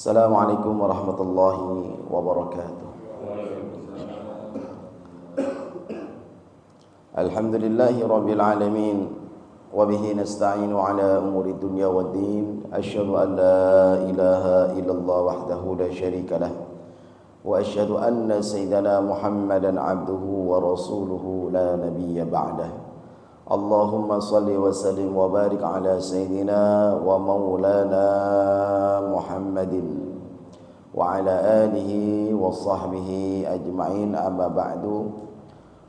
Assalamualaikum warahmatullahi wabarakatuh. Alhamdulillahi rabbil alamin, wa bihi nasta'inu ala umuri dunya waddin. Asyhadu an la ilaha illallah wahdahu la syarika lah, wa asyhadu anna sayyidana Muhammadan abduhu wa rasuluhu la nabiyya ba'dah. Allahumma salli wa sallim wa barik ala sayyidina wa maulana Muhammadin wa ala alihi wa sahbihi ajma'in, amma ba'du.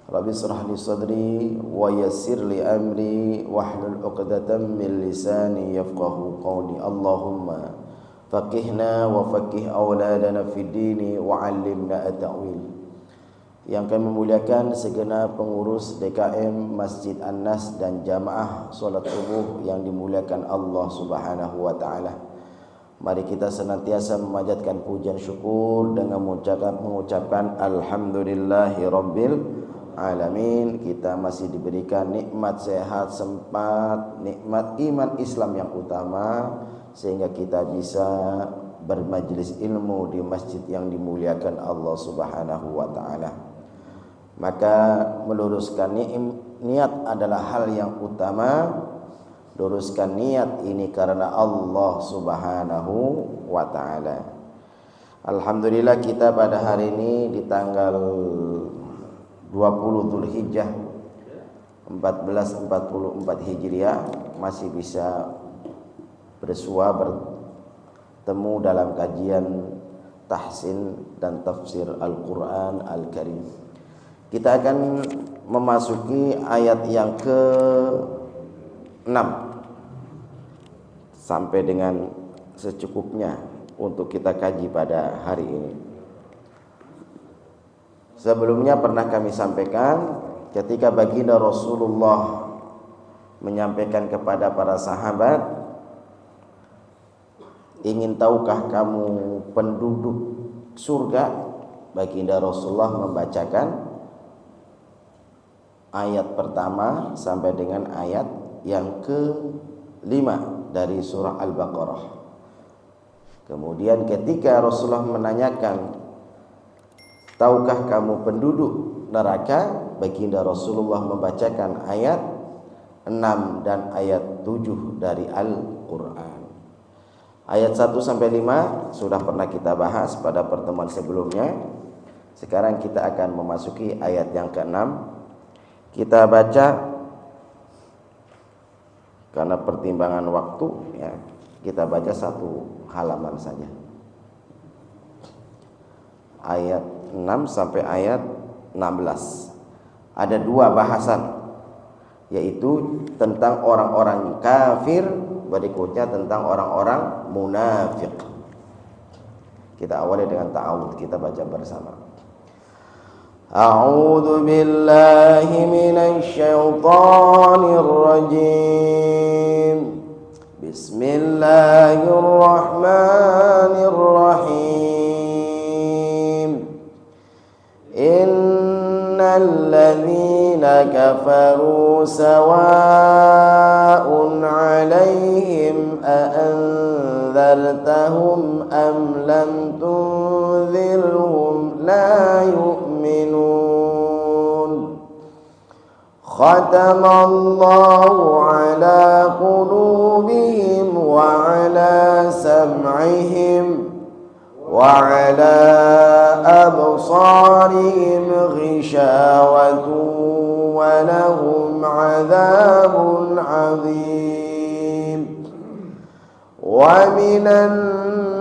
Rabbi israh li sadri wa yassir li amri wahlul 'uqdatam min lisani yafqahu qawli. Allahumma faqihna wa faqih auladana fid dini wa 'allimna at-ta'wil. Yang kami muliakan segenap pengurus DKM Masjid An-Nas dan jamaah solat subuh yang dimuliakan Allah Subhanahu wa taala. Mari kita senantiasa memanjatkan pujian syukur dengan mengucapkan alhamdulillahi rabbil alamin. Kita masih diberikan nikmat sehat sempat, nikmat iman Islam yang utama, sehingga kita bisa bermajlis ilmu di masjid yang dimuliakan Allah Subhanahu wa taala. Maka meluruskan niat adalah hal yang utama. Luruskan niat ini karena Allah Subhanahu wa taala. Alhamdulillah, kita pada hari ini di tanggal 20 Dzulhijjah 1444 Hijriah masih bisa bersua bertemu dalam kajian tahsin dan tafsir Al-Qur'an Al-Karim. Kita akan memasuki ayat yang ke-6 sampai dengan secukupnya untuk kita kaji pada hari ini. Sebelumnya pernah kami sampaikan ketika baginda Rasulullah menyampaikan kepada para sahabat, ingin tahukah kamu penduduk surga? Baginda Rasulullah membacakan ayat pertama sampai dengan ayat yang ke-5 dari surah Al-Baqarah. Kemudian ketika Rasulullah menanyakan, tahukah kamu penduduk neraka? Baginda Rasulullah membacakan ayat 6 dan ayat 7 dari Al-Quran. Ayat 1 sampai 5 sudah pernah kita bahas pada pertemuan sebelumnya. Sekarang kita akan memasuki ayat yang ke-6. Kita baca karena pertimbangan waktu, ya, kita baca satu halaman saja. Ayat 6 sampai ayat 16. Ada dua bahasan, yaitu tentang orang-orang kafir, berikutnya tentang orang-orang munafik. Kita awali dengan ta'awudz, kita baca bersama. A'udzu billahi minasy syaithanir rajim. Bismillahirrahmanirrahim. Innal ladzina kafaru sawa'un 'alaihim a anzartahum am lam tunzirhum la yu'minun. Khatamallahu ala qulubihim wa ala sam'ihim wa ala absarihim ghishawatun wa lahum 'adzabun 'adzim. Wa minan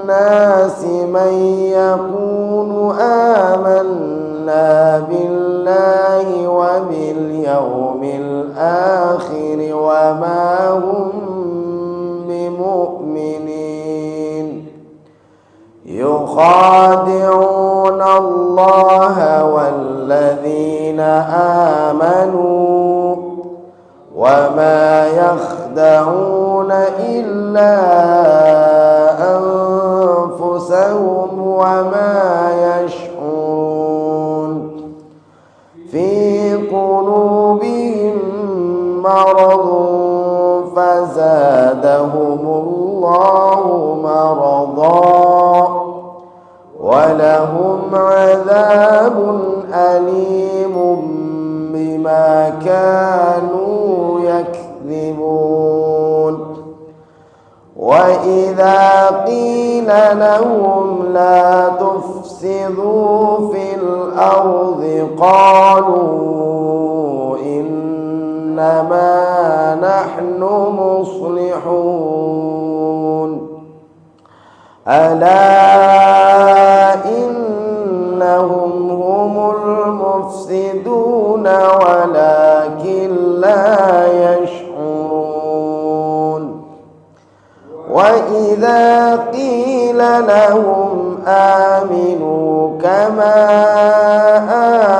nasi man yaqulu amanna billahi wa bil yawmil akhir wa ma hum bimu'minin. Yukhadi'una Allaha walladzina amanu wa ma yakhda'una illa anfusahum wa ma yash'urun. Fi qulubihim maradun fazadahumullahu marada ولهم عذاب أليم بما كانوا يكذبون وإذا قيل لهم لا تفسدوا في الأرض قالوا إنما نحن مصلحون ألا إنهم هم المفسدون ولكن لا يشعرون وإذا قيل لهم آمنوا كما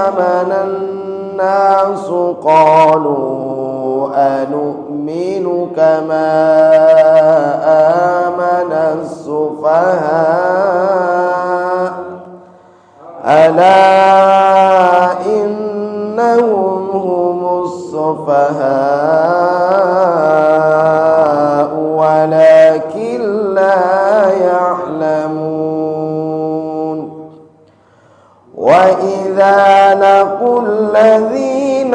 آمن الناس قالوا أنؤمن كما آمن السفهاء ألا إنهم هم السفهاء ولكن لا يعلمون وإذا لقوا الذين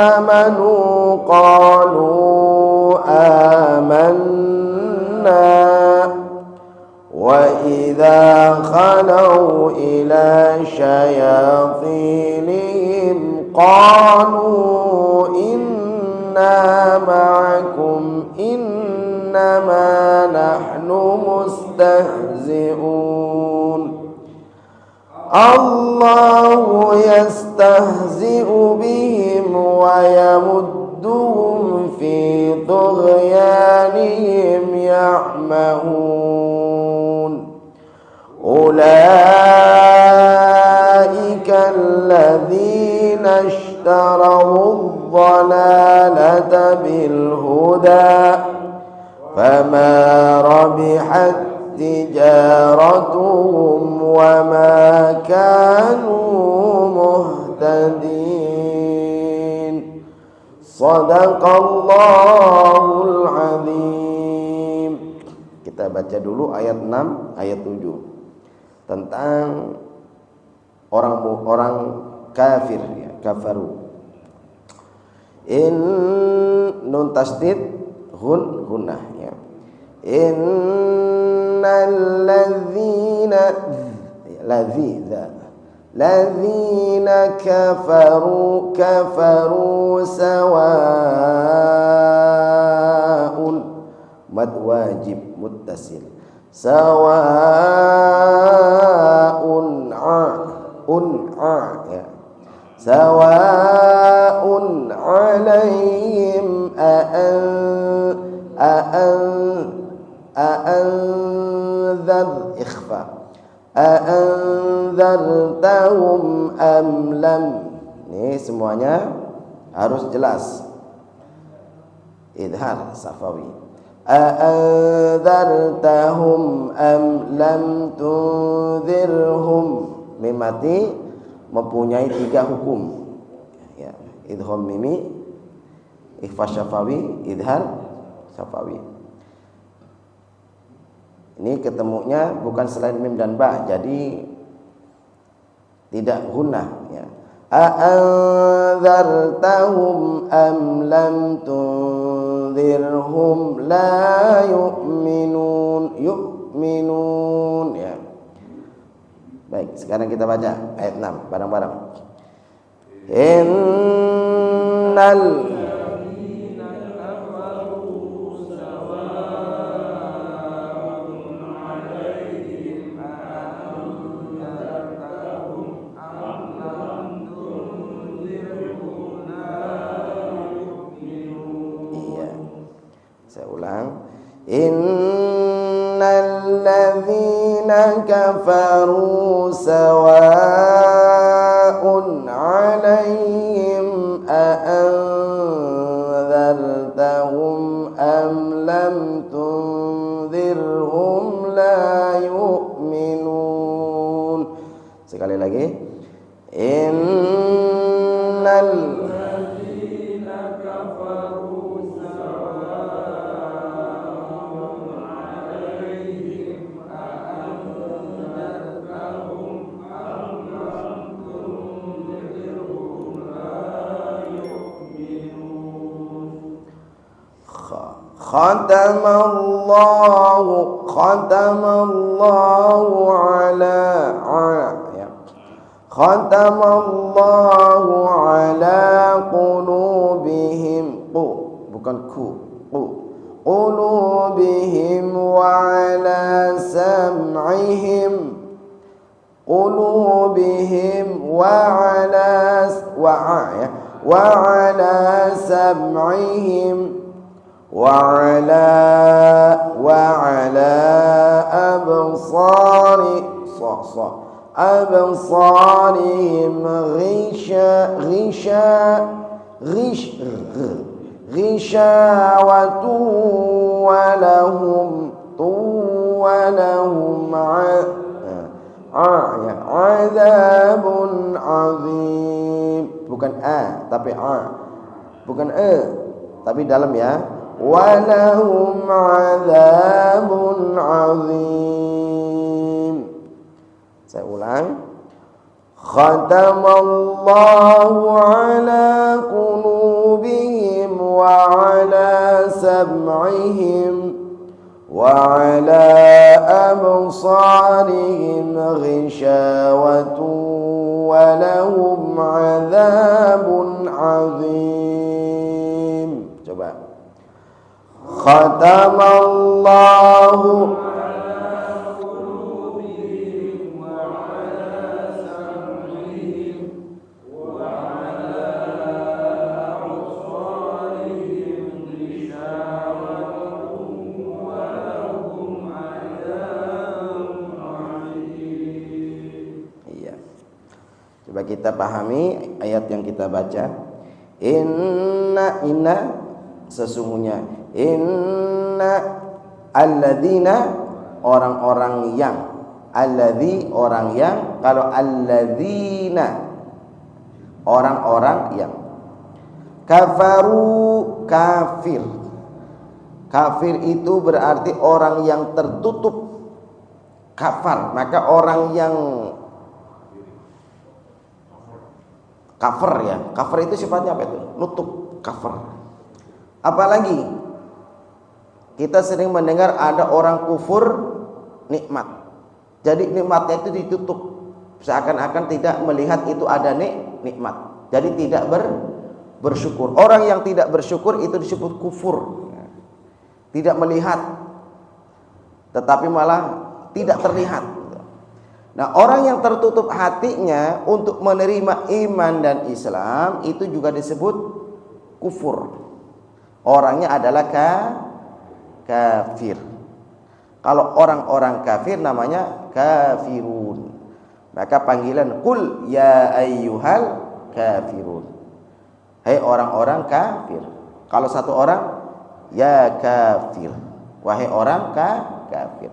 آمنوا قالوا آمنا وإذا خلوا إلى شياطينهم قالوا إنا معكم إنما نحن مستهزئون الله يستهزئ بهم ويمدهم في طغيانهم يعمهون أولئك الذين اشتروا الضلالة بالهدى فما ربحت تجارتهم وما كانوا مهتدين صدق Allahul Azim. Kita baca dulu ayat 6, ayat 7 tentang orang kafir ya, kafaru. Nun tasdid gunnah ya. Innal ladzina kafaru sawaun mad wajib muttasil sawaun ya sawaun alaihim a'anzartahum am lam. Ini semuanya harus jelas. Idhar safawi. A'anzartahum am lam tunzirhum. Mimati mempunyai 3 hukum. Ya, idham mimi, ikhfa syafawi, idhar safawi. Ini ketemunya bukan selain mim dan ba, jadi tidak gunnah ya. A'anzartahum am lam tunzirhum la yu'minun ya. Baik, sekarang kita baca ayat 6 bareng-bareng. Innal Innal ladzina kafaru sawaa'un 'alaihim a'anzartahum am lam tunzirhum la yu'minun. Sekali lagi. Innal khatamallahu ala ya. Khatamallahu ala qulubihim bukan qulubihim wa ala sam'ihim qulubihim wa ala sam'ihim wa ala absarihim ghishawatu wa lahum azabun azim. Bukan a tapi a, bukan tapi dalam ya. Walahum azabun azim. Saya ulang. Khatamallahu ala qulubihim wa ala sam'ihim wa ala absarihim ghishawatu wa lahum azabun azim. Coba. Khatamallahu Coba kita pahami ayat yang kita baca. Inna sesungguhnya alladzina orang-orang yang orang yang, kalau alladzina orang-orang yang kafaru kafir itu berarti orang yang tertutup kafar. Maka orang yang kafir ya. Kafir itu sifatnya apa itu? Nutup kafir. Apalagi kita sering mendengar ada orang kufur nikmat. Jadi nikmatnya itu ditutup. Seakan-akan tidak melihat itu ada nikmat. Jadi tidak bersyukur. Orang yang tidak bersyukur itu disebut kufur. Tidak melihat, tetapi malah tidak terlihat. Nah, orang yang tertutup hatinya untuk menerima iman dan Islam itu juga disebut kufur. Orangnya adalah kafir. Kalau orang-orang kafir namanya kafirun. Maka panggilan qul ya ayyuhal kafirun. Hai orang-orang kafir. Kalau satu orang ya kafir. Wahai orang kafir.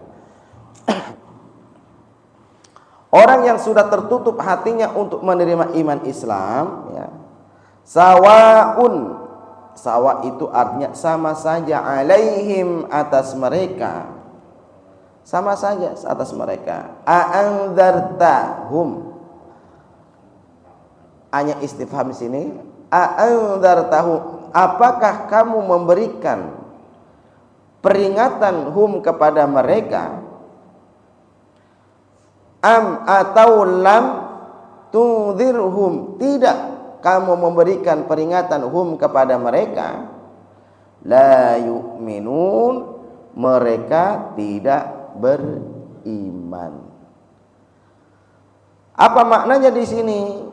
Orang yang sudah tertutup hatinya untuk menerima iman Islam ya. Sawa itu artinya sama saja, alaihim atas mereka. Sama saja atas mereka. A'andzartahum. Hanya istifham di sini. A'andzartahum. Apakah kamu memberikan peringatan kepada mereka? Atau lam tunzirhum, tidak kamu memberikan peringatan kepada mereka, la yu'minun, mereka tidak beriman. Apa maknanya di sini?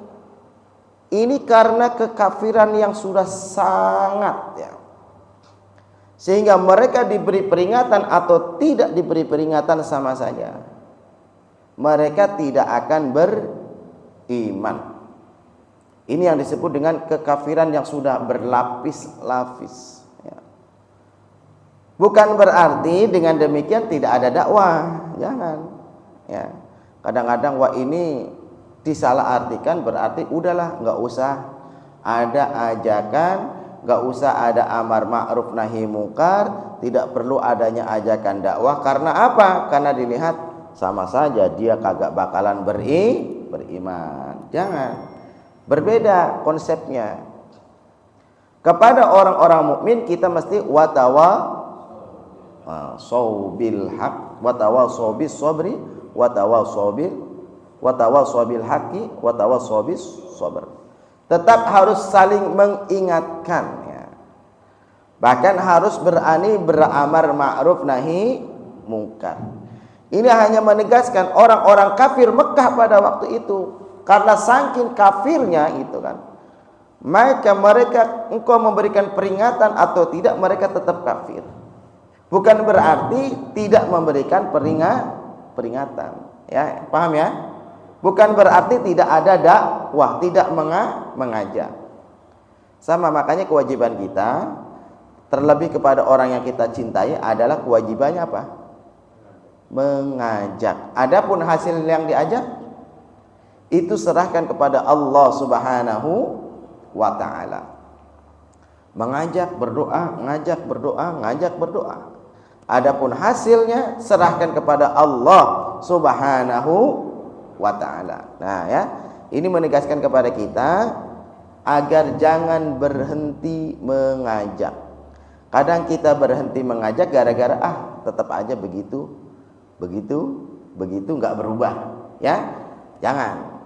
Ini karena kekafiran yang sudah sangat ya. Sehingga mereka diberi peringatan atau tidak diberi peringatan sama saja. Mereka tidak akan beriman. Ini yang disebut dengan kekafiran yang sudah berlapis-lapis ya. Bukan berarti dengan demikian tidak ada dakwah, jangan ya. Kadang-kadang ini disalahartikan, berarti udahlah nggak usah ada ajakan, nggak usah ada amar ma'ruf nahi mungkar, tidak perlu adanya ajakan dakwah. Karena apa? Karena dilihat sama saja dia kagak bakalan beriman. Jangan. Berbeda konsepnya. Kepada orang-orang mukmin kita mesti tawassaw haq wa tawassaw bis sabri wa tawassaw bil haqqi wa tawassaw bis sabr. Tetap harus saling mengingatkan ya. Bahkan harus berani beramar ma'ruf nahi mungkar. Ini hanya menegaskan orang-orang kafir Mekah pada waktu itu, karena saking kafirnya itu kan, maka mereka engkau memberikan peringatan atau tidak, mereka tetap kafir. Bukan berarti tidak memberikan peringatan ya, paham ya? Bukan berarti tidak ada dakwah, tidak mengajak. Sama, makanya kewajiban kita terlebih kepada orang yang kita cintai adalah kewajibannya apa? Mengajak. Adapun hasil yang diajak itu serahkan kepada Allah Subhanahu wa taala. Mengajak berdoa, ngajak berdoa, ngajak berdoa. Adapun hasilnya serahkan kepada Allah Subhanahu wa ta'ala. Nah ya, ini menegaskan kepada kita agar jangan berhenti mengajak. Kadang kita berhenti mengajak gara-gara tetap aja begitu nggak berubah ya. Jangan.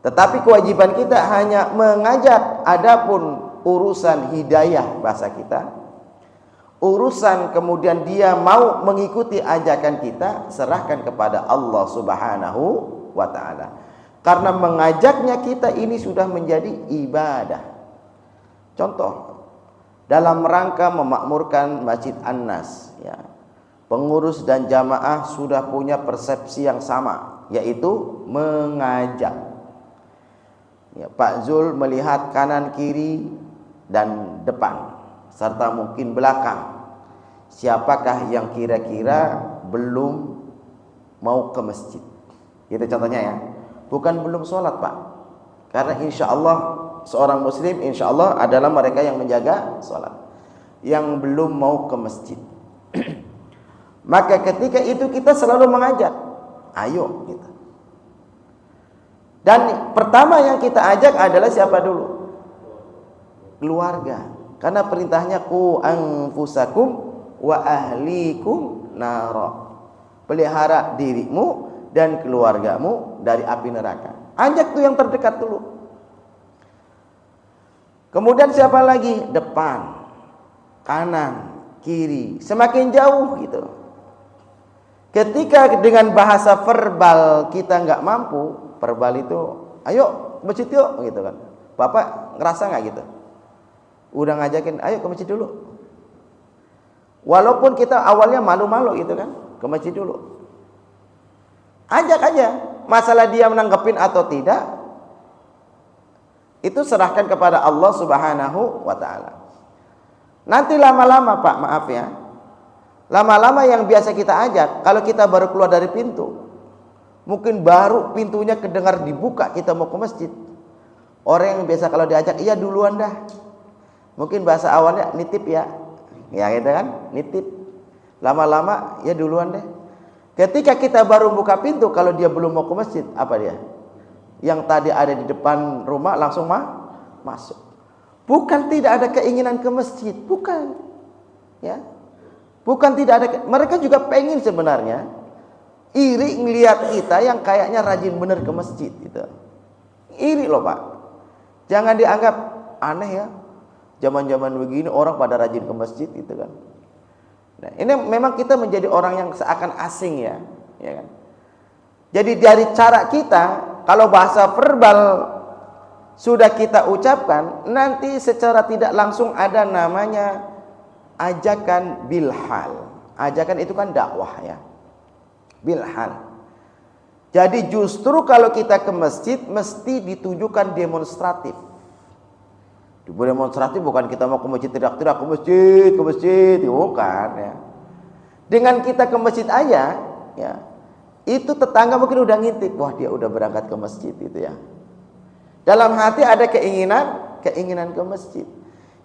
Tetapi kewajiban kita hanya mengajak. Adapun urusan hidayah bahasa kita, urusan kemudian dia mau mengikuti ajakan kita, serahkan kepada Allah Subhanahu wa ta'ala. Karena mengajaknya kita ini sudah menjadi ibadah. Contoh, dalam rangka memakmurkan Masjid An-Nas ya, pengurus dan jamaah sudah punya persepsi yang sama, yaitu mengajak ya. Pak Zul melihat kanan kiri dan depan serta mungkin belakang, siapakah yang kira-kira belum mau ke masjid. Itu contohnya ya. Bukan belum sholat Pak, karena insya Allah seorang muslim insya Allah adalah mereka yang menjaga sholat. Yang belum mau ke masjid maka ketika itu kita selalu mengajak, ayo gitu. Dan pertama yang kita ajak adalah siapa dulu? Keluarga. Karena perintahnya ku anfusakum wa ahlikum nara. Pelihara dirimu dan keluargamu dari api neraka. Ajak tuh yang terdekat dulu. Kemudian siapa lagi? Depan, kanan, kiri, semakin jauh gitu. Ketika dengan bahasa verbal kita nggak mampu, verbal itu, ayo ke masjid yuk gitu kan. Bapak ngerasa nggak gitu? Udah ngajakin, ayo ke masjid dulu. Walaupun kita awalnya malu-malu gitu kan, ke masjid dulu. Ajak aja. Masalah dia menanggapin atau tidak, itu serahkan kepada Allah Subhanahu wa ta'ala. Nanti lama-lama Pak, maaf ya, lama-lama yang biasa kita ajak, kalau kita baru keluar dari pintu, mungkin baru pintunya kedengar dibuka, kita mau ke masjid, orang yang biasa kalau diajak, iya duluan dah. Mungkin bahasa awalnya nitip ya gitu kan, nitip. Lama-lama ya duluan deh. Ketika kita baru buka pintu, kalau dia belum mau ke masjid, apa dia? Yang tadi ada di depan rumah langsung masuk. Bukan tidak ada keinginan ke masjid, bukan. Ya. Bukan tidak ada, mereka juga pengen sebenarnya. Iri ngelihat kita yang kayaknya rajin bener ke masjid gitu. Iri loh Pak. Jangan dianggap aneh ya. Zaman-zaman begini orang pada rajin ke masjid gitu kan. Nah, ini memang kita menjadi orang yang seakan asing ya kan? Jadi dari cara kita, kalau bahasa verbal sudah kita ucapkan, nanti secara tidak langsung ada namanya ajakan bilhal. Ajakan itu kan dakwah ya, bilhal. Jadi justru kalau kita ke masjid mesti ditujukan demonstratif. Demonstratif bukan kita mau ke masjid teriak-teriak ke masjid, bukan ya. Dengan kita ke masjid aja ya, itu tetangga mungkin udah ngintip, wah dia udah berangkat ke masjid gitu ya. Dalam hati ada keinginan ke masjid.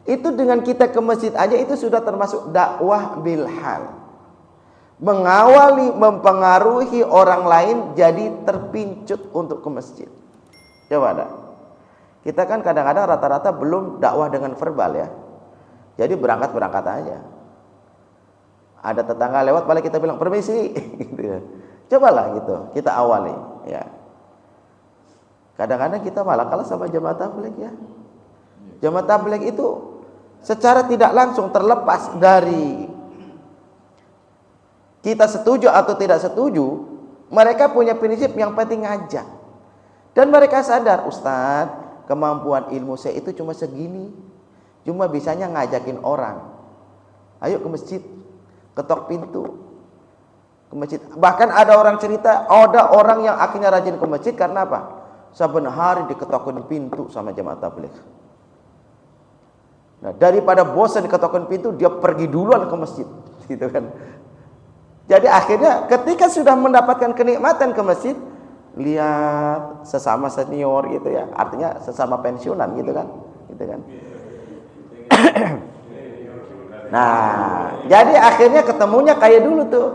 Itu dengan kita ke masjid aja itu sudah termasuk dakwah bilhal. Mengawali, mempengaruhi orang lain jadi terpincut untuk ke masjid. Coba ada. Kita kan kadang-kadang rata-rata belum dakwah dengan verbal ya. Jadi berangkat aja. Ada tetangga lewat, balik kita bilang permisi, gitu ya. Cobalah gitu, kita awali, ya. Kadang-kadang kita malah kalah sama jamaah tabligh ya. Jamaah tabligh itu secara tidak langsung terlepas dari kita setuju atau tidak setuju, mereka punya prinsip yang penting ngajak. Dan mereka sadar, Ustadz, kemampuan ilmu saya itu cuma segini, cuma bisanya ngajakin orang. Ayo ke masjid, ketok pintu ke masjid. Bahkan ada orang cerita, ada orang yang akhirnya rajin ke masjid karena apa? Saben hari diketokin pintu sama jamaah tabligh. Nah, daripada bosan diketokin pintu, dia pergi duluan ke masjid, gitu kan. Jadi akhirnya ketika sudah mendapatkan kenikmatan ke masjid, lihat sesama senior gitu ya, artinya sesama pensiunan gitu kan, gitu kan. Nah, jadi akhirnya ketemunya kayak dulu tuh.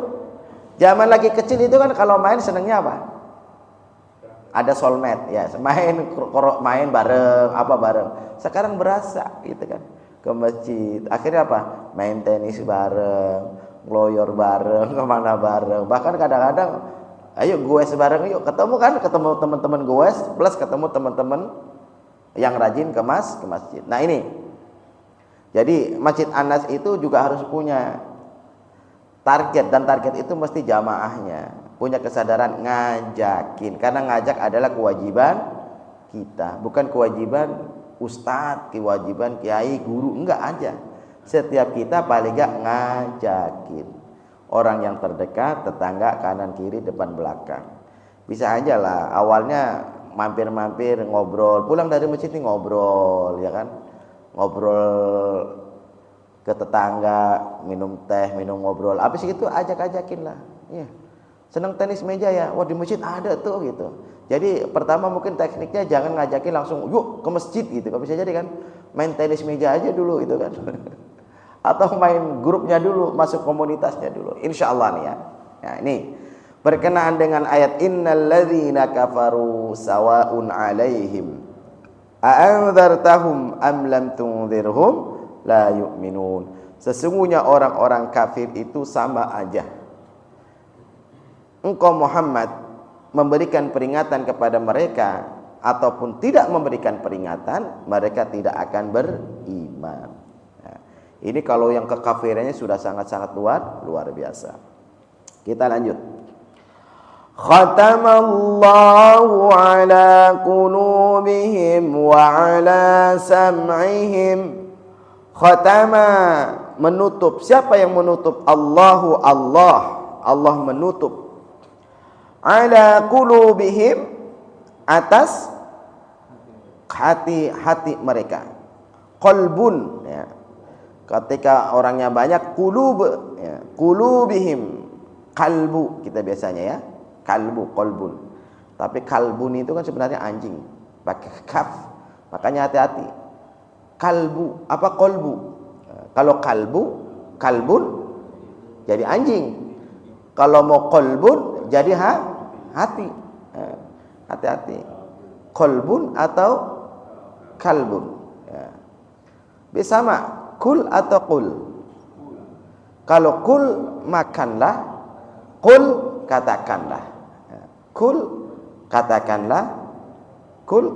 Zaman lagi kecil itu kan kalau main senengnya apa? Ada soulmate ya, main bareng, apa bareng. Sekarang berasa gitu kan, ke masjid. Akhirnya apa? Main tenis bareng, ngeloyor bareng, kemana bareng. Bahkan kadang-kadang, ayo goes bareng yuk. Ketemu kan, ketemu teman-teman goes, plus ketemu teman-teman yang rajin ke masjid. Nah ini. Jadi Masjid Anas itu juga harus punya target, dan target itu mesti jamaahnya punya kesadaran ngajakin, karena ngajak adalah kewajiban kita, bukan kewajiban ustadz, kewajiban kiai, guru, enggak aja. Setiap kita paling enggak ngajakin orang yang terdekat, tetangga, kanan kiri, depan belakang. Bisa aja lah awalnya mampir-mampir ngobrol, pulang dari masjid ini ngobrol ya kan. Ngobrol ke tetangga, minum teh, minum ngobrol. Habis itu ajak-ajakin lah. Iya. Senang tenis meja ya? Wah di masjid ada tuh gitu. Jadi pertama mungkin tekniknya jangan ngajakin langsung yuk ke masjid gitu. Kalau bisa jadi kan main tenis meja aja dulu gitu kan. Atau main grupnya dulu, masuk komunitasnya dulu. Insya Allah nih ya. Nah ini berkenaan dengan ayat innal ladzina kafaru sawaun alaihim a'anzartahum am lam tunzirhum la yu'minun. Sesungguhnya orang-orang kafir itu sama aja. Engkau Muhammad memberikan peringatan kepada mereka ataupun tidak memberikan peringatan, mereka tidak akan beriman. Nah, ini kalau yang kekafirannya sudah sangat-sangat luar biasa. Kita lanjut. Khatamallahu ala qulubihim wa ala sam'ihim. Khatama, menutup. Siapa yang menutup? Allahu, Allah. Allah menutup. Ala qulubihim, atas hati-hati mereka. Qalbun ya. Ketika orangnya banyak, qulub ya. Qulubihim, kalbu kita biasanya ya. Kalbu, kolbun. Tapi kalbun itu kan sebenarnya anjing, pakai kaf, makanya hati-hati. Kalbu, apa kolbu? Kalau kalbun jadi anjing. Kalau mau kolbun jadi hati. Hati-hati. Kolbun atau kalbun. Bisa sama, kul atau kul. Kalau kul makanlah, kul katakanlah. Kul katakanlah, kul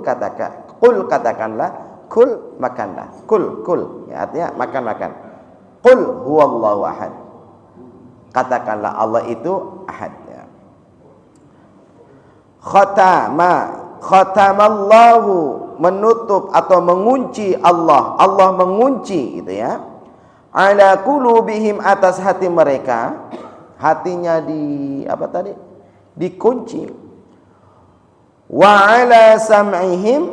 katakanlah, kul makanlah. Kul ya, artinya makan. Qul huwallahu ahad. Katakanlah Allah itu ahad ya. Khatamallahu, menutup atau mengunci Allah. Allah mengunci gitu ya. Ala qulubihim, atas hati mereka. Hatinya di apa tadi? Dikunci. Wa ala sam'ihim,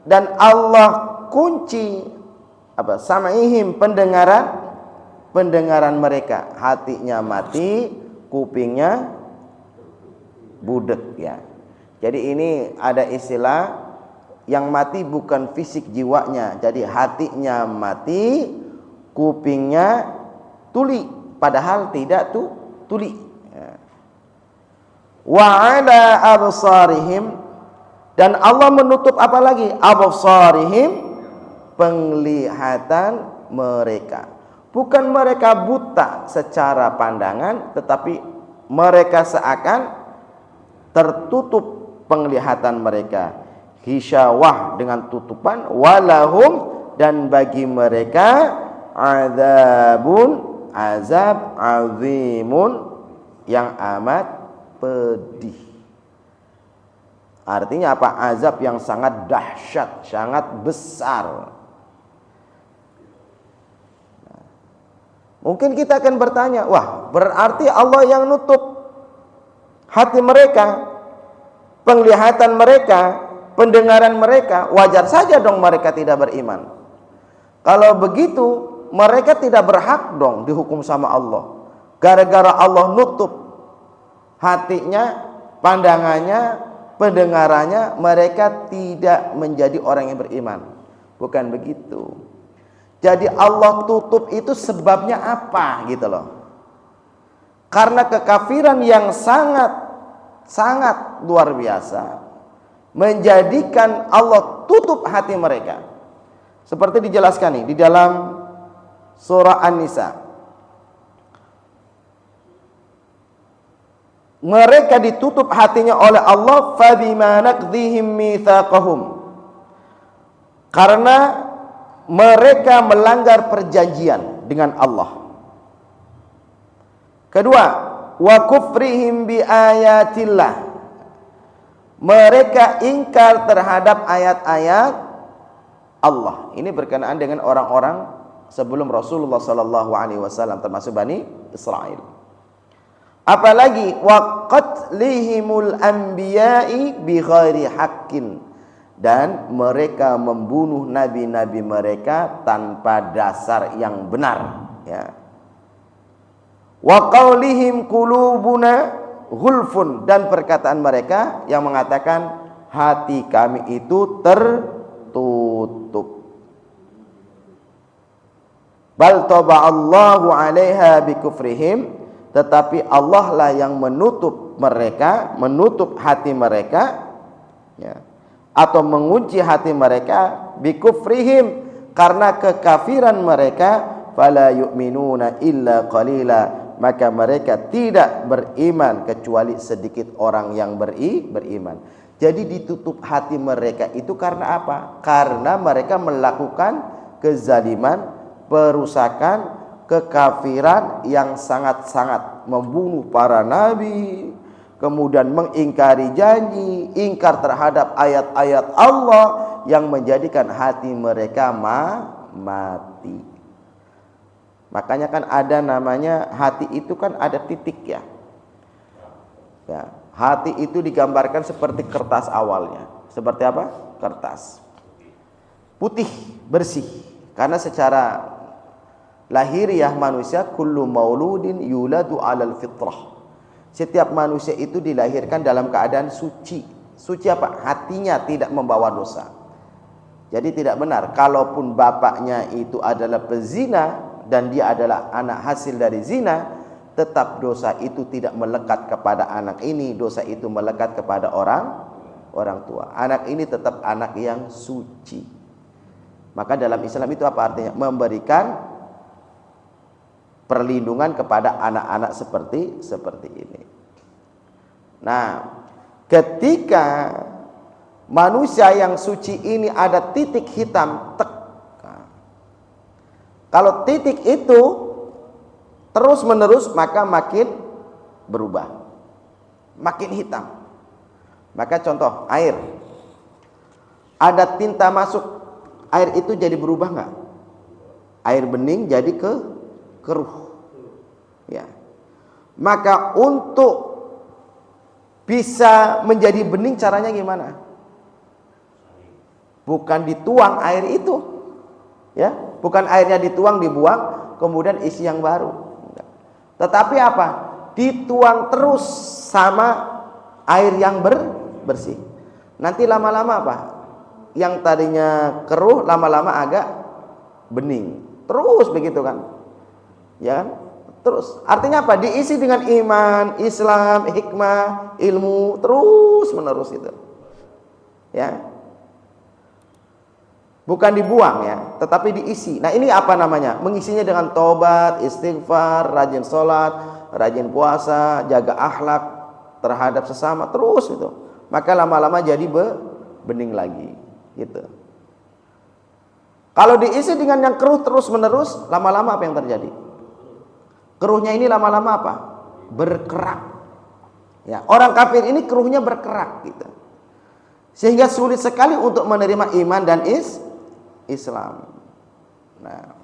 dan Allah kunci apa? Sam'ihim, pendengaran mereka. Hatinya mati, kupingnya budek ya. Jadi ini ada istilah yang mati bukan fisik jiwanya. Jadi hatinya mati, kupingnya tuli, padahal tidak tuli. Wa ala absarihim, dan Allah menutup apa lagi? Absarihim, penglihatan mereka. Bukan mereka buta secara pandangan, tetapi mereka seakan tertutup penglihatan mereka, hisyawah dengan tutupan, walahum dan bagi mereka azab azimun yang amat pedih. Artinya apa? Azab yang sangat dahsyat, sangat besar. Mungkin kita akan bertanya, wah, berarti Allah yang nutup hati mereka, penglihatan mereka, pendengaran mereka. Wajar saja dong mereka tidak beriman. Kalau begitu, mereka tidak berhak dong dihukum sama Allah. Gara-gara Allah nutup hatinya, pandangannya, pendengarannya, mereka tidak menjadi orang yang beriman. Bukan begitu. Jadi Allah tutup itu sebabnya apa gitu loh. Karena kekafiran yang sangat luar biasa menjadikan Allah tutup hati mereka. Seperti dijelaskan nih di dalam surah An-Nisa. Mereka ditutup hatinya oleh Allah fabima naqdhihim mitsaqahum. Karena mereka melanggar perjanjian dengan Allah. Kedua, wa kufrihim bi ayatillah. Mereka ingkar terhadap ayat-ayat Allah. Ini berkenaan dengan orang-orang sebelum Rasulullah sallallahu alaihi wasallam, termasuk Bani Israel. Apalagi wa qatlihimul anbiya'i bi ghairi haqqin. Dan mereka membunuh nabi-nabi mereka tanpa dasar yang benar, ya. Wa qaulihim qulubuna ghulfun, dan perkataan mereka yang mengatakan hati kami itu tertutup. Bal taba'allahu 'alaiha bikufrihim, tetapi Allah lah yang menutup mereka, menutup hati mereka, ya, atau mengunci hati mereka bikufrihim, karena kekafiran mereka, fala yu'minuna illa qalila, maka mereka tidak beriman kecuali sedikit orang yang beriman. Jadi ditutup hati mereka itu karena apa? Karena mereka melakukan kezaliman, perusakan, kekafiran yang sangat-sangat, membunuh para nabi, kemudian mengingkari janji, ingkar terhadap ayat-ayat Allah yang menjadikan hati mereka mati. Makanya kan ada namanya hati itu kan ada titik, ya. Ya, hati itu digambarkan seperti kertas awalnya. Seperti apa? Kertas putih, bersih. Karena secara lahiriah manusia kullu mauludin yuladu 'alal fitrah. Setiap manusia itu dilahirkan dalam keadaan suci. Suci apa? Hatinya tidak membawa dosa. Jadi tidak benar kalaupun bapaknya itu adalah pezina dan dia adalah anak hasil dari zina, tetap dosa itu tidak melekat kepada anak ini, dosa itu melekat kepada orang tua. Anak ini tetap anak yang suci. Maka dalam Islam itu apa artinya? Memberikan perlindungan kepada anak-anak seperti ini. Nah, ketika manusia yang suci ini ada titik hitam, kalau titik itu terus menerus, maka makin berubah, makin hitam. Maka contoh air, ada tinta masuk, air itu jadi berubah nggak? Air bening jadi keruh, ya. Maka untuk bisa menjadi bening caranya gimana? Bukan dituang air itu, ya, bukan airnya dituang dibuang kemudian isi yang baru. Tetapi apa? Dituang terus sama air yang bersih. Nanti lama-lama apa? Yang tadinya keruh lama-lama agak bening. Terus begitu kan? Ya kan? Terus artinya apa? Diisi dengan iman, Islam, hikmah, ilmu, terus menerus itu. Ya. Bukan dibuang ya, tetapi diisi. Nah, ini apa namanya? Mengisinya dengan tobat, istighfar, rajin sholat, rajin puasa, jaga akhlak terhadap sesama, terus itu. Maka lama-lama jadi bening lagi gitu. Kalau diisi dengan yang keruh terus-menerus, lama-lama apa yang terjadi? Keruhnya ini lama-lama apa? Berkerak. Ya, orang kafir ini keruhnya berkerak gitu. Sehingga sulit sekali untuk menerima iman dan Islam. Nah,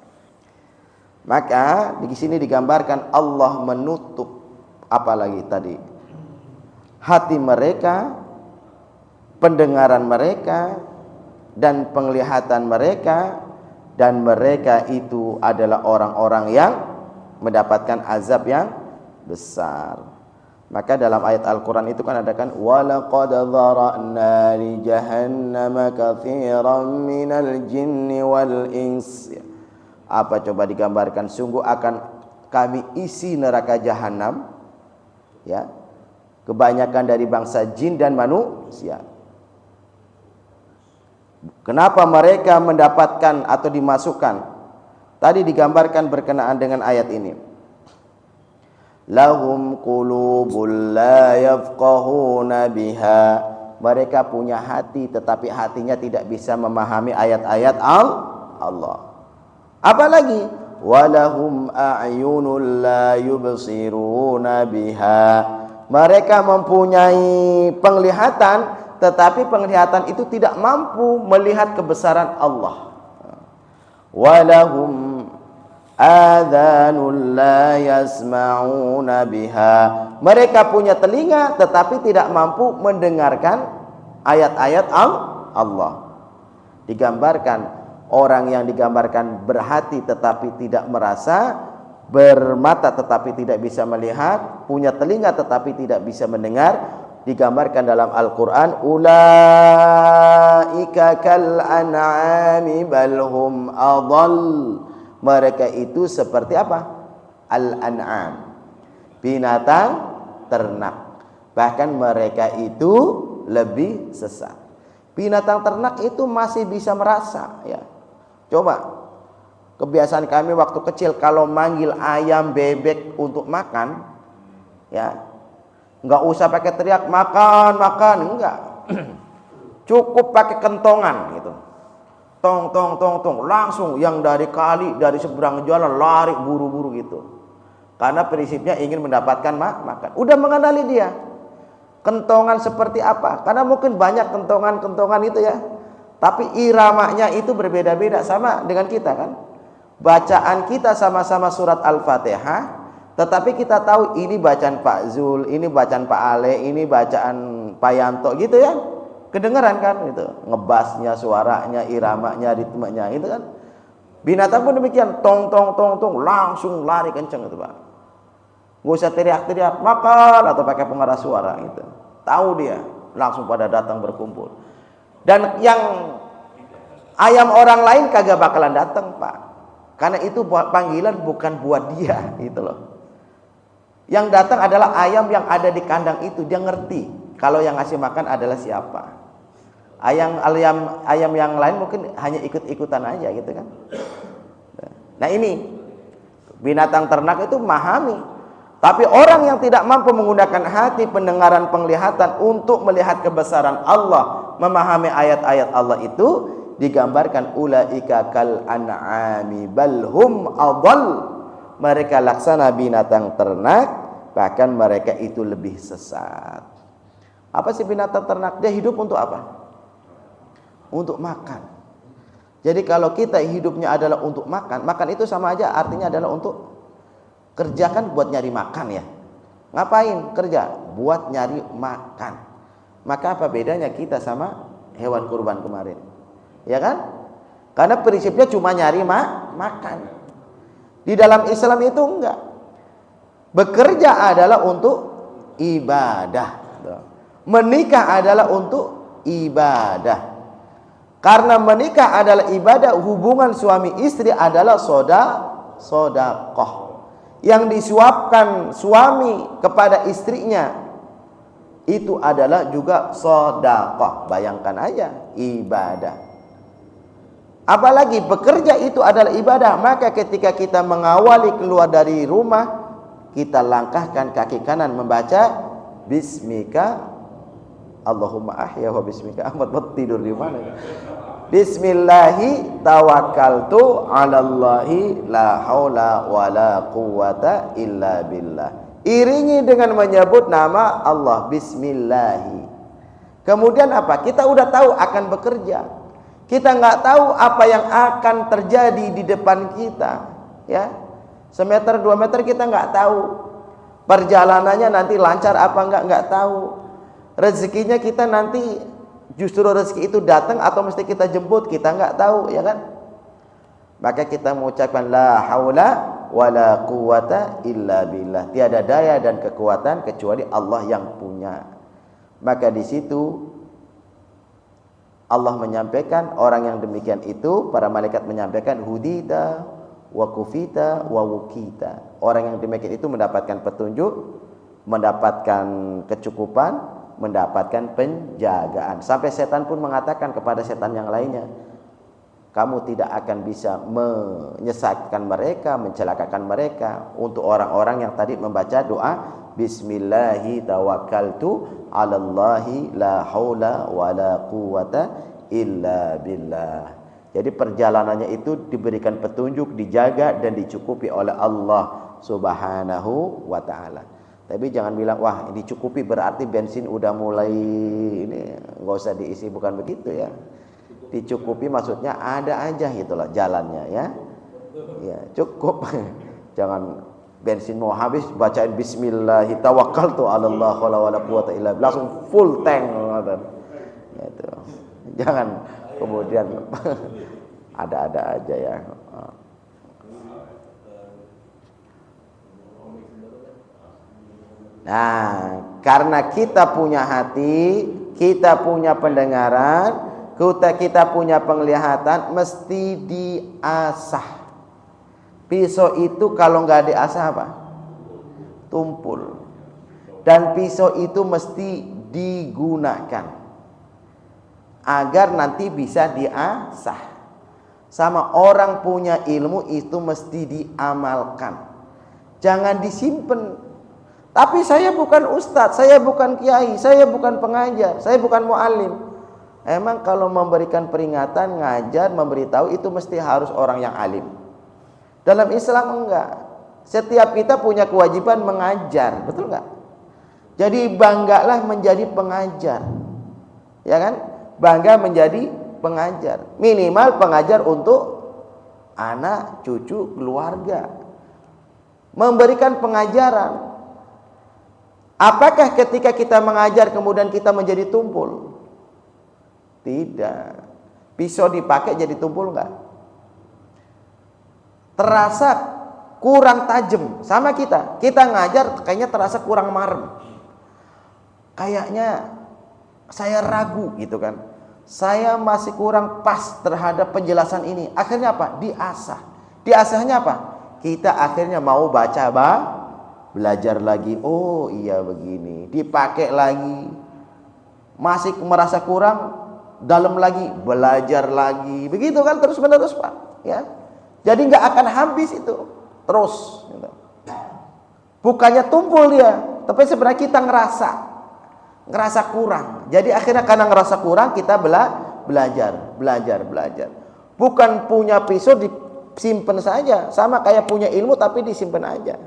maka di sini digambarkan Allah menutup apalagi tadi hati mereka, pendengaran mereka, dan penglihatan mereka, dan mereka itu adalah orang-orang yang mendapatkan azab yang besar. Maka dalam ayat Al-Quran itu kan ada kan وَلَقَدْ ذَرَأْنَا لِجَهَنَّمَ كَثِيرًا مِنَ الْجِنِّ وَالْإِنسِ. Apa coba digambarkan? Sungguh akan kami isi neraka jahanam ya, kebanyakan dari bangsa jin dan manusia. Kenapa mereka mendapatkan atau dimasukkan? Tadi digambarkan berkenaan dengan ayat ini. Lahum qulubul la yafqahuna biha. Mereka punya hati tetapi hatinya tidak bisa memahami ayat-ayat Allah. Apalagi walahum a'yunul la yubsiruna biha. Mereka mempunyai penglihatan tetapi penglihatan itu tidak mampu melihat kebesaran Allah. Walahum adhanul la yasma'una biha. Mereka punya telinga tetapi tidak mampu mendengarkan ayat-ayat Allah. Digambarkan orang yang digambarkan berhati tetapi tidak merasa, bermata tetapi tidak bisa melihat, punya telinga tetapi tidak bisa mendengar. Digambarkan dalam Al-Quran, ulaika kal an'ami balhum adall. Mereka itu seperti apa? Al-an'am, binatang ternak. Bahkan mereka itu lebih sesat. Binatang ternak itu masih bisa merasa ya. Coba kebiasaan kami waktu kecil kalau manggil ayam, bebek untuk makan ya, enggak usah pakai teriak makan, enggak. Cukup pakai kentongan gitu. Tong, langsung yang dari kali, dari seberang jalan lari buru-buru gitu. Karena prinsipnya ingin mendapatkan makan. Udah mengenali dia. Kentongan seperti apa? Karena mungkin banyak kentongan-kentongan itu ya. Tapi iramanya itu berbeda-beda sama dengan kita kan. Bacaan kita sama-sama surat Al-Fatihah, tetapi kita tahu ini bacaan Pak Zul, ini bacaan Pak Ale, ini bacaan Pak Yanto gitu ya. Kedengeran kan itu, ngebasnya, suaranya, iramanya, ritmenya itu kan. Binatang pun demikian, tong langsung lari kenceng itu Pak. Nggak usah teriak-teriak makan atau pakai pengeras suara gitu. Tahu dia, langsung pada datang berkumpul. Dan yang ayam orang lain kagak bakalan datang Pak, karena itu panggilan bukan buat dia gitu loh. Yang datang adalah ayam yang ada di kandang itu. Dia ngerti kalau yang ngasih makan adalah siapa. Ayam yang lain mungkin hanya ikut-ikutan aja gitu kan. Nah ini binatang ternak itu memahami. Tapi orang yang tidak mampu menggunakan hati, pendengaran, penglihatan untuk melihat kebesaran Allah, memahami ayat-ayat Allah itu, digambarkan ulaika kal an'ami balhum adall. Mereka laksana binatang ternak, bahkan mereka itu lebih sesat. Apa sih binatang ternak? Dia hidup untuk apa? Untuk makan. Jadi kalau kita hidupnya adalah untuk makan, makan itu sama aja artinya adalah untuk kerja kan buat nyari makan ya. Ngapain kerja? Buat nyari makan. Maka apa bedanya kita sama hewan kurban kemarin? Ya kan? Karena prinsipnya cuma nyari makan. Di dalam Islam itu enggak. Bekerja adalah untuk ibadah. Menikah adalah untuk ibadah. Karena menikah adalah ibadah, hubungan suami istri adalah sedekah. Yang disuapkan suami kepada istrinya itu adalah juga sedekah. Bayangkan aja, ibadah. Apalagi bekerja itu adalah ibadah, maka ketika kita mengawali keluar dari rumah, kita langkahkan kaki kanan membaca bismika Allahumma ahya wa bismika amat. Tidur di mana? Bismillahi tawakkaltu 'alallahi la haula wala quwata illa billah. Iringi dengan menyebut nama Allah, bismillahi. Kemudian apa? Kita udah tahu akan bekerja. Kita nggak tahu apa yang akan terjadi di depan kita, ya. Semeter 2 meter kita nggak tahu. Perjalanannya nanti lancar apa nggak tahu. Rezekinya kita nanti justru rezeki itu datang atau mesti kita jemput, kita nggak tahu, ya kan? Maka kita mengucapkan la haula wala quwata illa billah. Tiada daya dan kekuatan kecuali Allah yang punya. Maka di situ Allah menyampaikan, orang yang demikian itu, para malaikat menyampaikan hudita wa kufita wa wukita. Orang yang demikian itu mendapatkan petunjuk, mendapatkan kecukupan, mendapatkan penjagaan. Sampai setan pun mengatakan kepada setan yang lainnya, kamu tidak akan bisa menyesatkan mereka, mencelakakan mereka. Untuk orang-orang yang tadi membaca doa bismillahi tawakkaltu 'alallahi la haula wala quwata illa billah. Jadi perjalanannya itu diberikan petunjuk, dijaga dan dicukupi oleh Allah Subhanahu wa taala. Tapi jangan bilang wah dicukupi berarti bensin udah mulai ini enggak usah diisi, bukan begitu ya. Dicukupi maksudnya ada aja gitulah jalannya, ya. Ya, cukup. Jangan bensin mau habis bacain bismillahi tawakkaltu 'alallah wala quwata illa billah langsung full tank gitu. Jangan kemudian ada-ada aja ya. Nah, karena kita punya hati, kita punya pendengaran, kita punya penglihatan, mesti diasah. Pisau itu kalau nggak diasah apa? Tumpul. Dan pisau itu mesti digunakan agar nanti bisa diasah. Sama orang punya ilmu itu mesti diamalkan. Jangan disimpan. Tapi saya bukan ustadz, saya bukan kiai, saya bukan pengajar, saya bukan muallim. Emang kalau memberikan peringatan, ngajar, memberitahu itu mesti harus orang yang alim. Dalam Islam enggak. Setiap kita punya kewajiban mengajar, betul enggak? Jadi banggalah menjadi pengajar. Ya kan? Bangga menjadi pengajar. Minimal pengajar untuk anak, cucu, keluarga. Memberikan pengajaran. Apakah ketika kita mengajar kemudian kita menjadi tumpul? Tidak. Pisau dipakai jadi tumpul enggak? Terasa kurang tajam sama kita. Kita ngajar kayaknya terasa kurang marem. Kayaknya saya ragu gitu kan. Saya masih kurang pas terhadap penjelasan ini. Akhirnya apa? Diasah. Diasahnya apa? Kita akhirnya mau baca belajar lagi. Oh iya begini. Dipakai lagi. Masih merasa kurang, dalam lagi, belajar lagi. Begitu kan terus menerus Pak, ya. Jadi nggak akan habis itu terus. Gitu. Bukannya tumpul dia, tapi sebenarnya kita ngerasa kurang. Jadi akhirnya karena ngerasa kurang kita belajar. Bukan punya pisau disimpan saja, sama kayak punya ilmu tapi disimpan aja.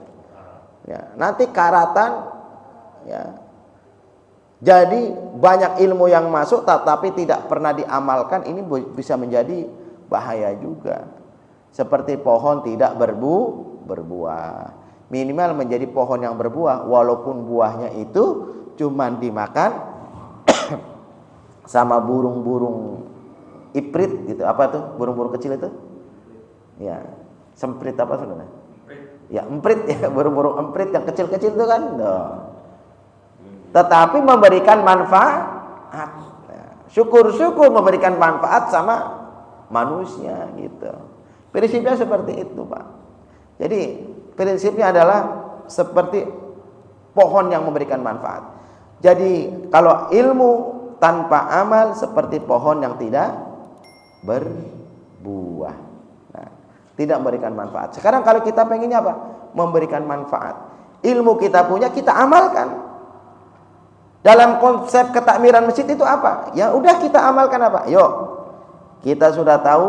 Ya, nanti karatan, ya. Jadi banyak ilmu yang masuk tapi tidak pernah diamalkan, ini bisa menjadi bahaya juga. Seperti pohon tidak berbuah. Minimal menjadi pohon yang berbuah, walaupun buahnya itu cuman dimakan sama burung-burung iprit gitu. Apa tuh? Burung-burung kecil itu? Ya, semprit apa sebenarnya? Ya, emprit ya, burung-burung emprit yang kecil-kecil itu kan. Tetapi memberikan manfaat. Syukur-syukur memberikan manfaat sama manusia gitu. Prinsipnya seperti itu, Pak. Jadi prinsipnya adalah seperti pohon yang memberikan manfaat. Jadi kalau ilmu tanpa amal seperti pohon yang tidak buah. Nah, tidak memberikan manfaat. Sekarang kalau kita pengennya apa? Memberikan manfaat. Ilmu kita punya, kita amalkan. Dalam konsep ketakmiran masjid itu apa? Ya udah kita amalkan apa? Yuk, kita sudah tahu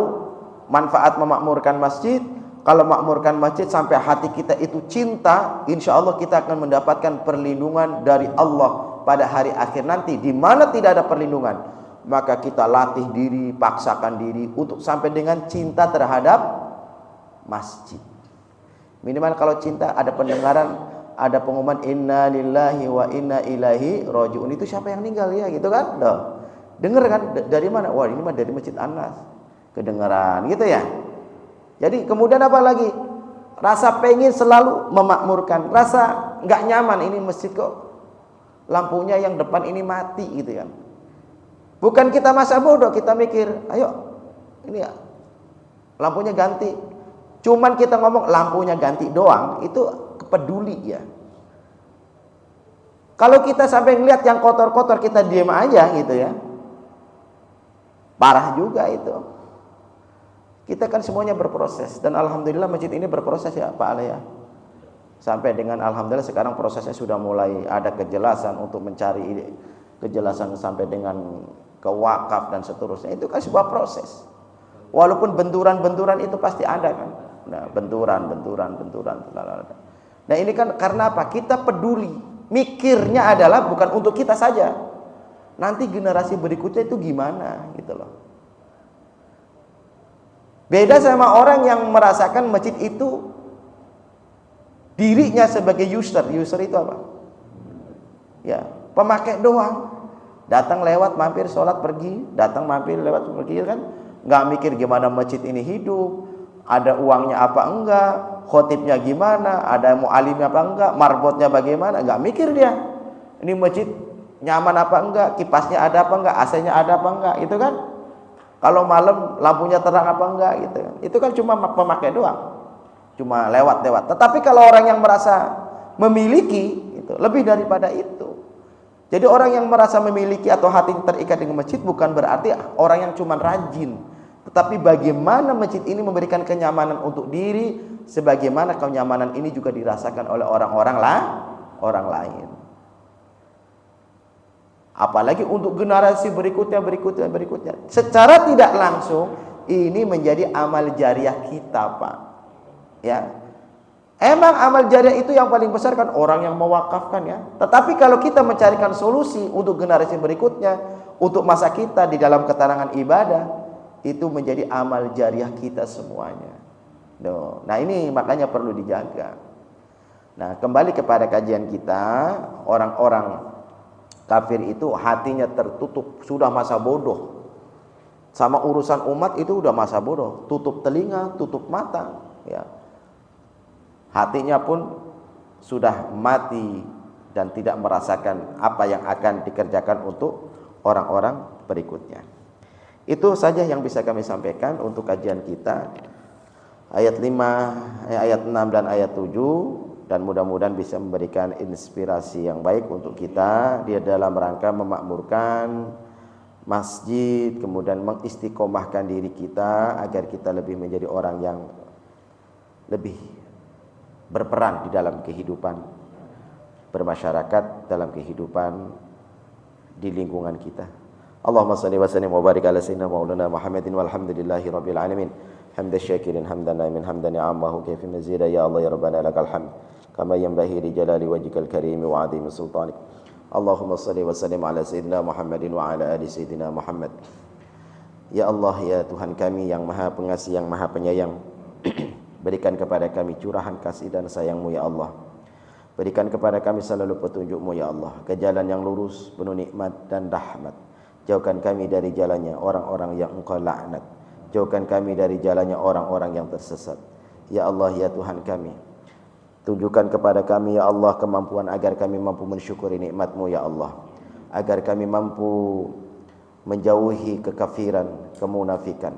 manfaat memakmurkan masjid. Kalau makmurkan masjid sampai hati kita itu cinta, insya Allah kita akan mendapatkan perlindungan dari Allah pada hari akhir nanti, di mana tidak ada perlindungan. Maka kita latih diri, paksakan diri untuk sampai dengan cinta terhadap masjid. Minimal kalau cinta ada pendengaran, ada pengumuman inna lillahi wa inna ilaihi rajiun. Itu siapa yang meninggal ya gitu kan? Loh. Dengar kan dari mana? Wah, ini mah dari Masjid Anas. Kedengaran gitu ya. Jadi kemudian apa lagi? Rasa pengen selalu memakmurkan, rasa enggak nyaman ini masjid kok lampunya yang depan ini mati gitu kan. Bukan kita masa bodoh, kita mikir, ayo ini ya lampunya ganti. Cuman kita ngomong lampunya ganti doang, itu peduli ya. Kalau kita sampai ngelihat yang kotor-kotor kita diam aja gitu ya, parah juga itu. Kita kan semuanya berproses, dan alhamdulillah masjid ini berproses ya Pak Ale ya. Sampai dengan alhamdulillah sekarang prosesnya sudah mulai ada kejelasan untuk mencari kejelasan sampai dengan ke wakaf dan seterusnya. Itu kan sebuah proses. Walaupun benturan-benturan itu pasti ada kan. Nah, benturan. Nah, ini kan karena apa? Kita peduli. Mikirnya adalah bukan untuk kita saja. Nanti generasi berikutnya itu gimana gitu loh. Beda sama orang yang merasakan masjid itu dirinya sebagai user. User itu apa? Ya, pemakai doang. Datang lewat, mampir, sholat, pergi. Datang, mampir, lewat, pergi kan. Nggak mikir gimana masjid ini hidup. Ada uangnya apa enggak, khotibnya gimana, ada mu'alimnya apa enggak, marbotnya bagaimana, enggak mikir dia. Ini masjid nyaman apa enggak, kipasnya ada apa enggak, AC-nya ada apa enggak, itu kan. Kalau malam lampunya terang apa enggak gitu kan. Itu kan cuma pemakai doang. Cuma lewat-lewat. Tetapi kalau orang yang merasa memiliki itu lebih daripada itu. Jadi orang yang merasa memiliki atau hati terikat dengan masjid bukan berarti orang yang cuma rajin. Tetapi bagaimana masjid ini memberikan kenyamanan untuk diri, sebagaimana kenyamanan ini juga dirasakan oleh orang-orang lain. Apalagi untuk generasi berikutnya. Secara tidak langsung ini menjadi amal jariah kita, Pak. Ya. Emang amal jariah itu yang paling besar kan orang yang mewakafkan ya. Tetapi kalau kita mencarikan solusi untuk generasi berikutnya, untuk masa kita di dalam keterangan ibadah, itu menjadi amal jariah kita semuanya. Nah, ini makanya perlu dijaga. Nah, kembali kepada kajian kita, orang-orang kafir itu hatinya tertutup, sudah masa bodoh. Sama urusan umat itu udah masa bodoh, tutup telinga, tutup mata, ya. Hatinya pun sudah mati dan tidak merasakan apa yang akan dikerjakan untuk orang-orang berikutnya. Itu saja yang bisa kami sampaikan untuk kajian kita. Ayat 5, ayat 6 dan ayat 7. Dan mudah-mudahan bisa memberikan inspirasi yang baik untuk kita dia dalam rangka memakmurkan masjid, kemudian mengistiqomahkan diri kita agar kita lebih menjadi orang yang lebih berperan di dalam kehidupan bermasyarakat, dalam kehidupan di lingkungan kita. Allahumma shalli wa sallim wa barik ala sayyidina maulana Muhammadin walhamdulillahi rabbil alamin. Hamdan syakirin hamdan naimin hamdan ni'amahu kayfi mazida ya Allah ya rabbana lakal hamd kama yanbaghi li jalali wajhikal karim wa 'azimi sultanik. Allahumma shalli wa sallim ala sayyidina Muhammadin wa ala ali sayyidina Muhammad. Ya Allah ya Tuhan kami yang Maha Pengasih yang Maha Penyayang, berikan kepada kami curahan kasih dan sayang-Mu ya Allah. Berikan kepada kami selalu petunjuk-Mu ya Allah, ke jalan yang lurus penuh nikmat dan rahmat. Jauhkan kami dari jalannya orang-orang yang Engkau laknat. Jauhkan kami dari jalannya orang-orang yang tersesat. Ya Allah ya Tuhan kami, tunjukkan kepada kami ya Allah kemampuan agar kami mampu mensyukuri nikmat-Mu ya Allah, agar kami mampu menjauhi kekafiran, kemunafikan.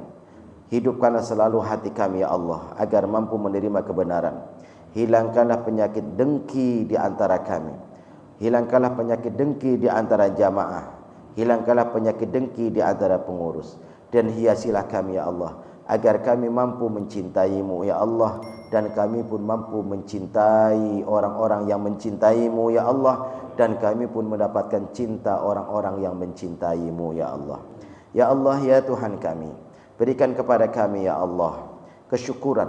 Hidupkanlah selalu hati kami ya Allah agar mampu menerima kebenaran. Hilangkanlah penyakit dengki di antara kami. Hilangkanlah penyakit dengki di antara jamaah. Hilangkanlah penyakit dengki di antara pengurus. Dan hiasilah kami ya Allah agar kami mampu mencintai-Mu ya Allah, dan kami pun mampu mencintai orang-orang yang mencintai-Mu ya Allah, dan kami pun mendapatkan cinta orang-orang yang mencintai-Mu ya Allah. Ya Allah ya Tuhan kami, berikan kepada kami ya Allah kesyukuran,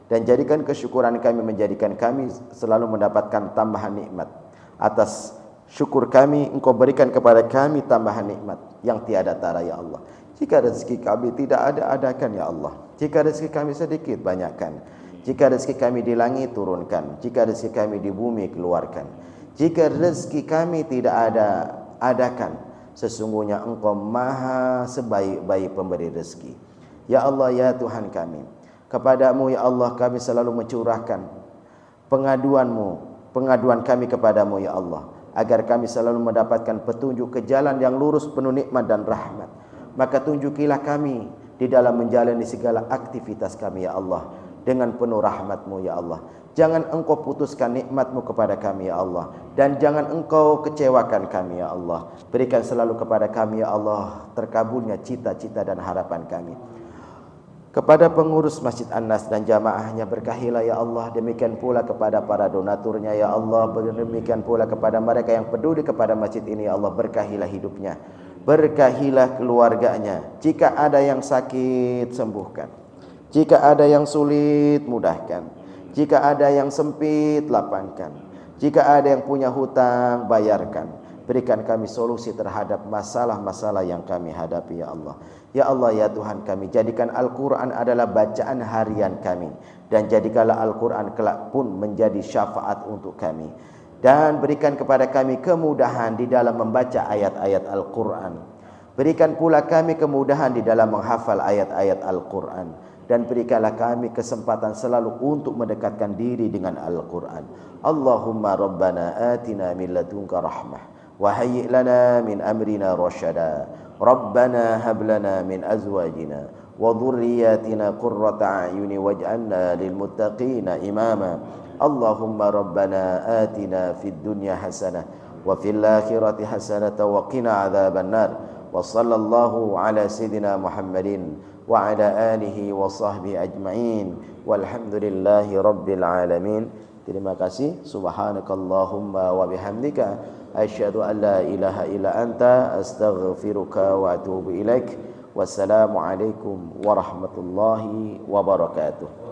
dan jadikan kesyukuran kami menjadikan kami selalu mendapatkan tambahan nikmat. Atas syukur kami Engkau berikan kepada kami tambahan nikmat yang tiada tara ya Allah. Jika rezeki kami tidak ada, adakan ya Allah. Jika rezeki kami sedikit, banyakkan. Jika rezeki kami di langit, turunkan. Jika rezeki kami di bumi, keluarkan. Jika rezeki kami tidak ada, adakan. Sesungguhnya Engkau maha sebaik-baik pemberi rezeki. Ya Allah ya Tuhan kami, kepada-Mu ya Allah kami selalu mencurahkan pengaduan kami kepada-Mu ya Allah, agar kami selalu mendapatkan petunjuk ke jalan yang lurus penuh nikmat dan rahmat. Maka tunjukilah kami di dalam menjalani segala aktivitas kami ya Allah, dengan penuh rahmat-Mu ya Allah. Jangan Engkau putuskan nikmat-Mu kepada kami ya Allah, dan jangan Engkau kecewakan kami ya Allah. Berikan selalu kepada kami ya Allah terkabulnya cita-cita dan harapan kami. Kepada pengurus Masjid An-Nas dan jamaahnya, berkahilah ya Allah. Demikian pula kepada para donaturnya ya Allah. Demikian pula kepada mereka yang peduli kepada masjid ini ya Allah. Berkahilah hidupnya, berkahilah keluarganya. Jika ada yang sakit, sembuhkan. Jika ada yang sulit, mudahkan. Jika ada yang sempit, lapangkan. Jika ada yang punya hutang, bayarkan. Berikan kami solusi terhadap masalah-masalah yang kami hadapi ya Allah. Ya Allah ya Tuhan kami, jadikan Al-Quran adalah bacaan harian kami, dan jadikanlah Al-Quran kelak pun menjadi syafaat untuk kami. Dan berikan kepada kami kemudahan di dalam membaca ayat-ayat Al-Quran. Berikan pula kami kemudahan di dalam menghafal ayat-ayat Al-Quran. Dan berikanlah kami kesempatan selalu untuk mendekatkan diri dengan Al-Quran. Allahumma Rabbana atina min ladunka rahmah, wa hayyi' lana min amrina rasyada. Rabbana hab lana min azwajina wa dhurriyyatina qurrata a'yuni waj'alna lil muttaqina imama. Allahumma Rabbana atina fid dunya hasanah wa fil akhirati hasanah wa qina adzaban nar. Wa sallallahu ala sayyidina Muhammadin wa ala alihi wa sahbihi ajma'in. Walhamdulillahi rabbil alamin. Terima kasih. Subhanakallahumma wa bihamdika asyhadu an la ilaha illa anta astaghfiruka wa atubu ilaik. Wassalamu alaikum warahmatullahi wabarakatuh.